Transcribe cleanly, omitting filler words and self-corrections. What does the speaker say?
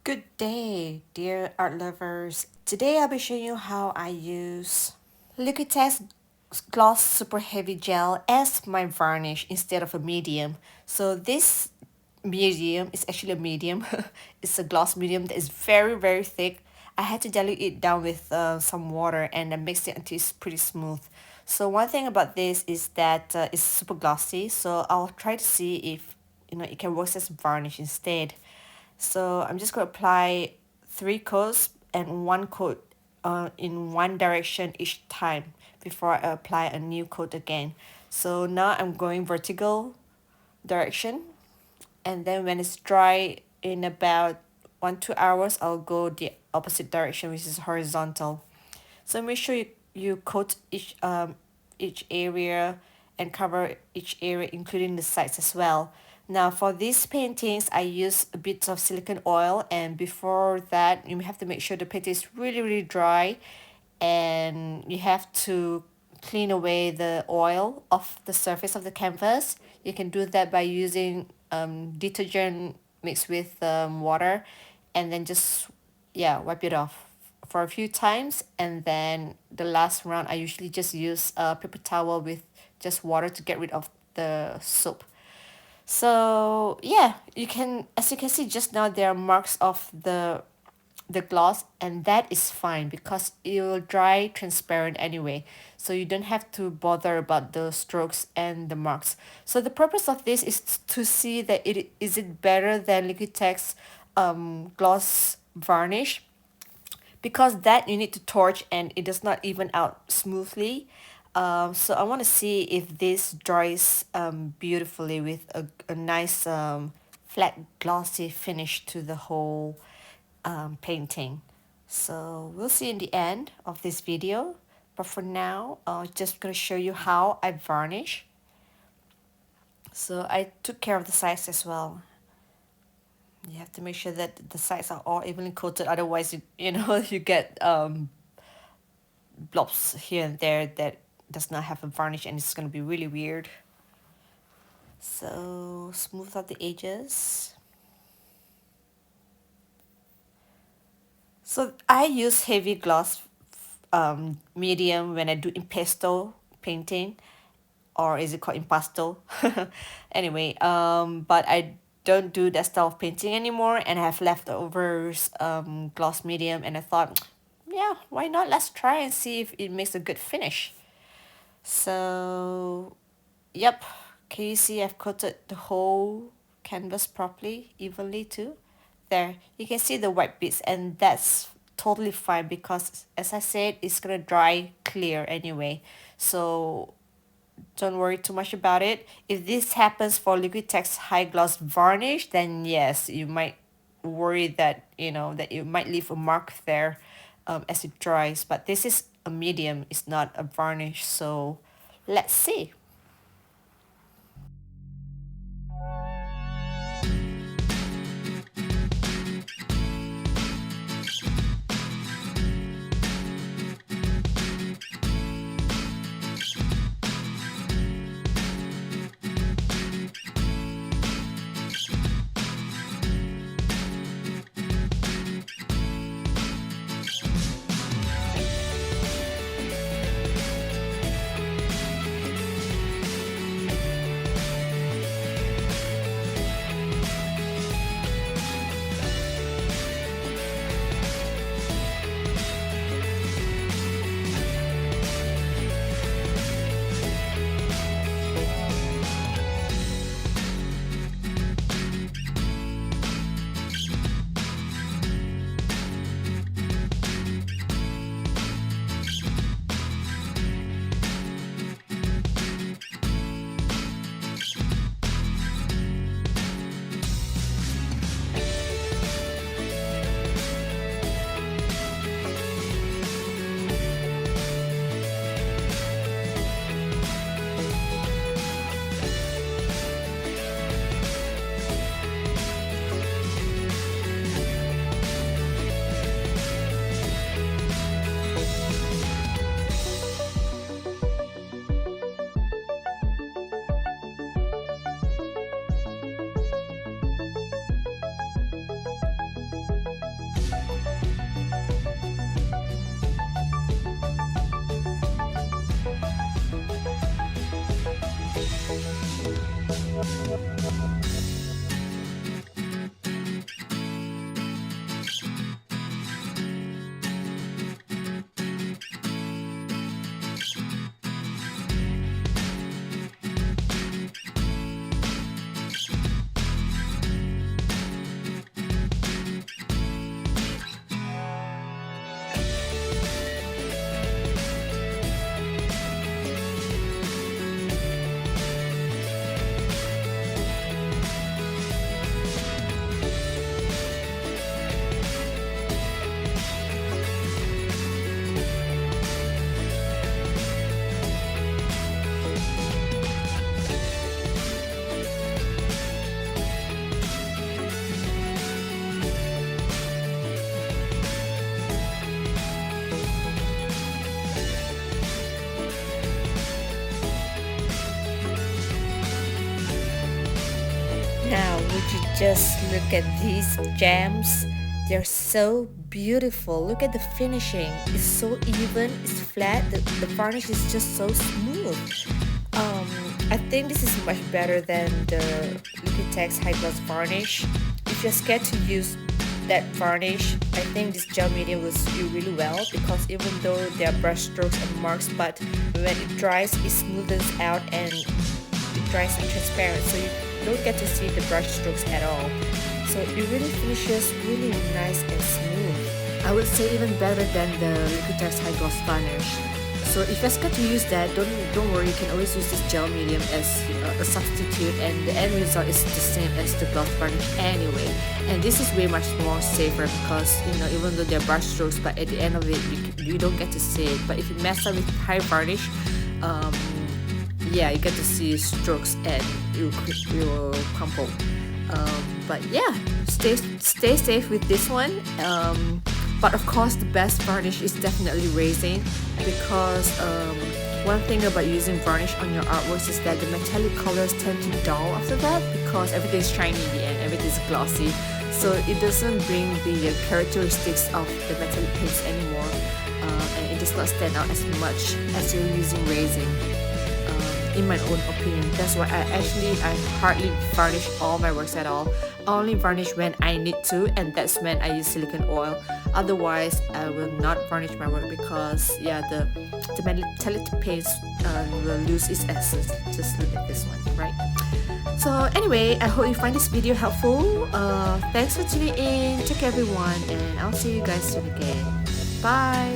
Good day, dear art lovers. Today I'll be showing you how I use Liquitex Gloss Super Heavy Gel as my varnish instead of a medium. So this medium is actually a medium. It's a gloss medium that is very thick. I had to dilute it down with some water and then mix it until it's pretty smooth. So one thing about this is that it's super glossy. So I'll try to see if it can work as varnish instead. So I'm just going to apply 3 coats and 1 coat in one direction each time before I apply a new coat again. So now I'm going vertical direction, and then when it's dry in about 1-2 hours, I'll go the opposite direction, which is horizontal. So make sure you coat each area and cover each area, including the sides as well. Now for these paintings, I use a bit of silicone oil, and before that, you have to make sure the painting is really dry, and you have to clean away the oil off the surface of the canvas. You can do that by using detergent mixed with water, and then just wipe it off for a few times. And then the last round, I usually just use a paper towel with just water to get rid of the soap. So yeah, as you can see just now, there are marks of the gloss, and that is fine because it will dry transparent anyway, so you don't have to bother about the strokes and the marks. So the purpose of this is to see that it better than Liquitex gloss varnish, because that you need to torch and it does not even out smoothly. So I want to see if this dries beautifully with a nice flat glossy finish to the whole painting. So we'll see in the end of this video. But for now, just gonna show you how I varnish. So I took care of the sides as well. You have to make sure that the sides are all evenly coated, otherwise you get blobs here and there that does not have a varnish, and it's gonna be really weird. So smooth out the edges. So I use heavy gloss medium when I do impasto painting, or is it called impasto? Anyway, but I don't do that style of painting anymore, and I have leftovers gloss medium, and I thought, yeah, why not? Let's try and see if it makes a good finish. So, yep, can you see I've coated the whole canvas properly, evenly too? There, you can see the white bits, and that's totally fine because, as I said, it's gonna dry clear anyway. So don't worry too much about it. If this happens for Liquitex high gloss varnish, then yes, you might worry that that you might leave a mark there as it dries. But this is a medium, it's not a varnish. So let's see. would you just look at these gems? They're so beautiful. Look at the finishing. It's so even, it's flat. The varnish is just so smooth. I think this is much better than the Liquitex High Gloss Varnish. If you're scared to use that varnish, I think this gel medium will suit you really well, because even though there are brush strokes and marks, but when it dries, it smoothens out and it dries and transparent, so you don't get to see the brush strokes at all. So it really finishes really nice and smooth. I would say even better than the Liquitex High Gloss Varnish. So if you're scared to use that, don't worry, you can always use this gel medium as a substitute, and the end result is the same as the gloss varnish anyway. And this is way much more safer, because even though they're brush strokes, but at the end of it you don't get to see it. But if you mess up with high varnish, yeah, you get to see strokes and it will crumple. But yeah, stay safe with this one. But of course, the best varnish is definitely resin, because one thing about using varnish on your artworks is that the metallic colors tend to dull after that, because everything's shiny and everything's glossy. So it doesn't bring the characteristics of the metallic paints anymore, and it does not stand out as much as you're using resin. In my own opinion, that's why I hardly varnish all my works at all. I only varnish when I need to, and that's when I use silicone oil. Otherwise, I will not varnish my work, because yeah, the metallic paints will lose its essence. Just look at this one, right? So anyway, I hope you find this video helpful. Thanks for tuning in. Take care everyone, and I'll see you guys soon again. Bye.